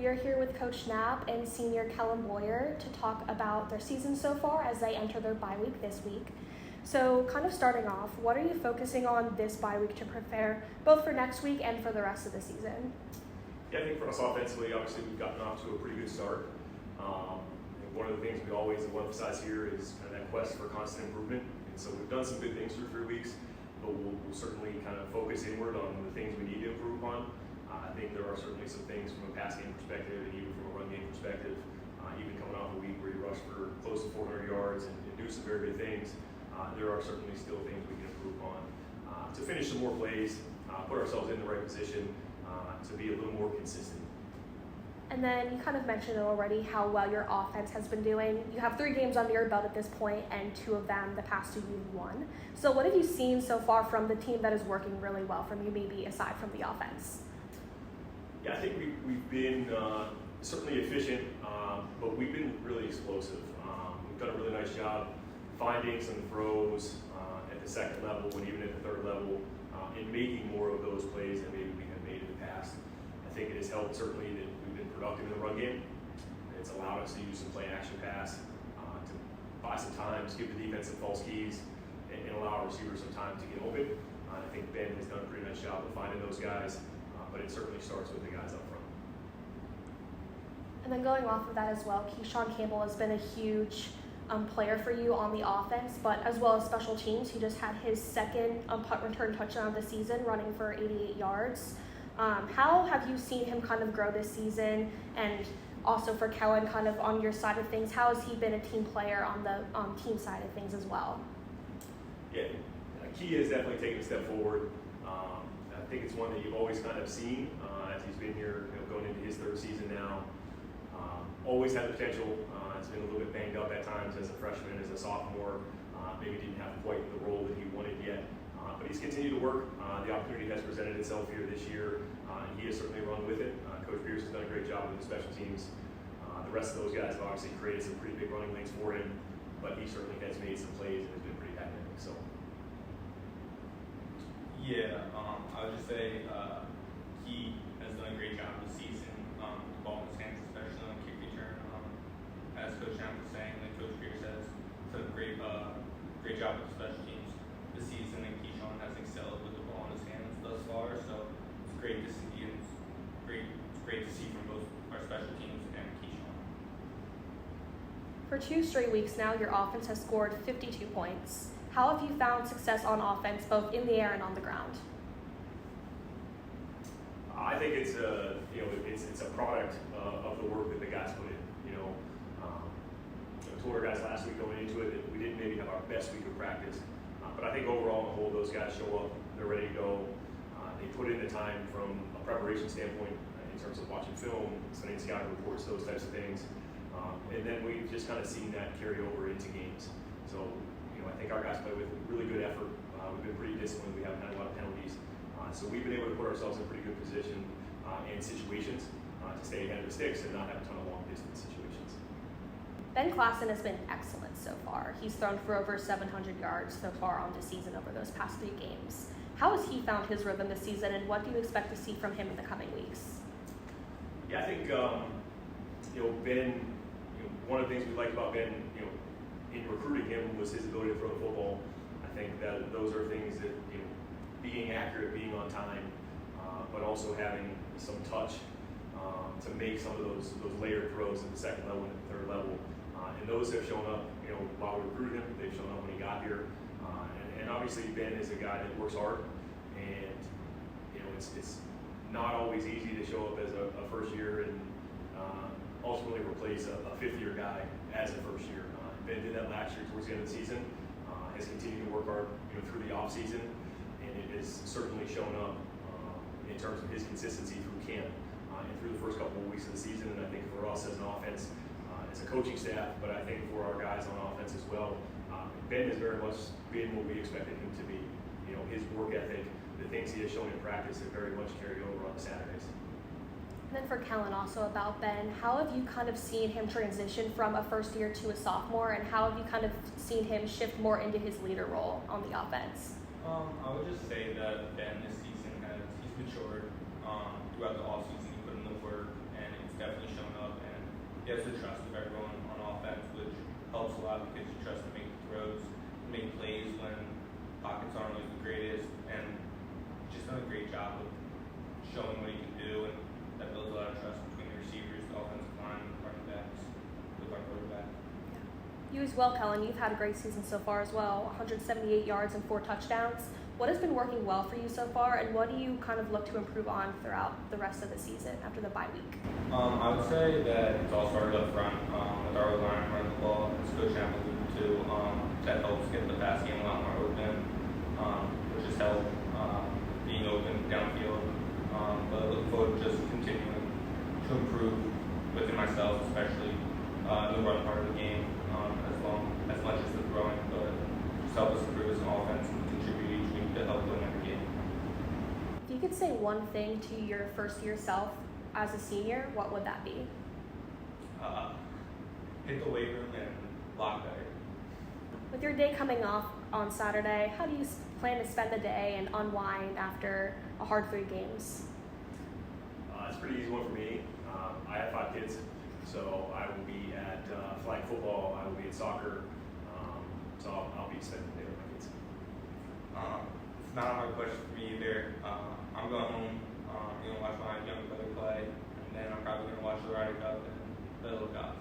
We are here with Coach Knapp and senior Kellen Boyer to talk about their season so far as they enter their bye week this week. So kind of starting off, what are you focusing on this bye week to prepare both for next week and for the rest of the season? Yeah, I think for us offensively, obviously we've gotten off to a pretty good start. One of the things we always will emphasize here is kind of that quest for constant improvement. And so we've done some good things through 3 weeks, but we'll certainly kind of focus inward on the things we need to improve upon. I think there are certainly some things from a pass game perspective and even from a run game perspective, even coming off a week where you rush for close to 400 yards and do some very good things, there are certainly still things we can improve on. To finish some more plays, put ourselves in the right position to be a little more consistent. And then you kind of mentioned it already how well your offense has been doing. You have 3 games under your belt at this point, and 2 of them, the past 2, you've won. So what have you seen so far from the team that is working really well from you, maybe aside from the offense? Yeah, I think we've been certainly efficient, but we've been really explosive. We've done a really nice job finding some throws at the second level and even at the third level and making more of those plays than maybe we have made in the past. I think it has helped certainly that we've been productive in the run game. It's allowed us to use some play action pass to buy some time, give the defense some false keys, and allow our receivers some time to get open. I think Ben has done a pretty nice job of finding those guys, but it certainly starts with the guys up front. And then going off of that as well, Keyshawn Campbell has been a huge player for you on the offense, but as well as special teams. He just had his second punt return touchdown of the season, running for 88 yards. How have you seen him kind of grow this season? And also for Kellen, kind of on your side of things, how has he been a team player on the team side of things as well? Yeah, Key has definitely taken a step forward. I think it's one that you've always kind of seen as he's been here, going into his 3rd season now. Always had the potential. It's been a little bit banged up at times as a freshman, as a sophomore. Maybe didn't have quite the role that he wanted yet. But he's continued to work. The opportunity has presented itself here this year, and he has certainly run with it. Coach Pierce has done a great job with the special teams. The rest of those guys have obviously created some pretty big running lanes for him, but he certainly has made some plays and has been pretty dynamic. So. Yeah, I would just say he has done a great job this season. The ball in his hands, especially on kick return. As Coach Knapp was saying, like Coach Pierce has done a great job with the special teams this season, and Keyshawn has excelled with the ball in his hands thus far. So it's great to see, and it's great to see from both our special teams and Keyshawn. For 2 straight weeks now, your offense has scored 52 points. How have you found success on offense, both in the air and on the ground? I think it's a product of the work that the guys put in. I told our guys last week going into it that we didn't maybe have our best week of practice, but I think overall on the whole, those guys show up, they're ready to go. They put in the time from a preparation standpoint in terms of watching film, studying scouting reports, those types of things, and then we've just kind of seen that carry over into games. So I think our guys play with really good effort. We've been pretty disciplined. We haven't had a lot of penalties. So we've been able to put ourselves in a pretty good position in situations to stay ahead of the sticks and not have a ton of long distance situations. Ben Klassen has been excellent so far. He's thrown for over 700 yards so far on the season over those past 3 games. How has he found his rhythm this season, and what do you expect to see from him in the coming weeks? Yeah, I think Ben. One of the things we liked about Ben, in recruiting him was his ability to throw the football. I think that those are things that, being accurate, being on time, but also having some touch to make some of those layered throws at the second level and the third level. And those have shown up, while we recruited him. They've shown up when he got here. And obviously Ben is a guy that works hard, and it's not always easy to show up as a first year and ultimately replace a 5th-year guy as a first year. Ben did that last year towards the end of the season, has continued to work hard through the off season, and it has certainly shown up in terms of his consistency through camp and through the first couple of weeks of the season. And I think for us as an offense, as a coaching staff, but I think for our guys on offense as well, Ben has very much been what we expected him to be. His work ethic, the things he has shown in practice have very much carried over on the Saturdays. And then for Kellen, also about Ben, how have you kind of seen him transition from a first year to a sophomore, and how have you kind of seen him shift more into his leader role on the offense? I would just say that Ben this season he's matured throughout the offseason. He put in the work, and it's definitely has the trust of everyone on offense, which helps a lot because you trust to make throws, make plays when pockets aren't always the greatest, and just done a great job of showing what he can do, and that builds a lot of trust between the receivers, the offensive line, and the running backs with our quarterback. You as well, Kellen. You've had a great season so far as well. 178 yards and 4 touchdowns. What has been working well for you so far, and what do you kind of look to improve on throughout the rest of the season after the bye week? I would say that it's all started up front with our line running the ball, as Coach Champ alluded to. That helps get the pass game a lot more open, which has helped being open downfield. But I look forward to just continuing to improve within myself, especially in the run part of the game, as much as the throwing, but just help us improve as an offense and contribute each week to help win every game. If you could say one thing to your first year self as a senior, what would that be? Hit the weight room and block better. With your day coming off on Saturday, how do you plan to spend the day and unwind after a hard 3 games? It's a pretty easy one for me. I have 5 kids, so I will be at flag football, I will be at soccer, so I'll be spending the day with my kids. It's not a hard question for me either. I'm going home, watch my younger brother play, and then I'm probably going to watch the Ryder Cup and play a little golf.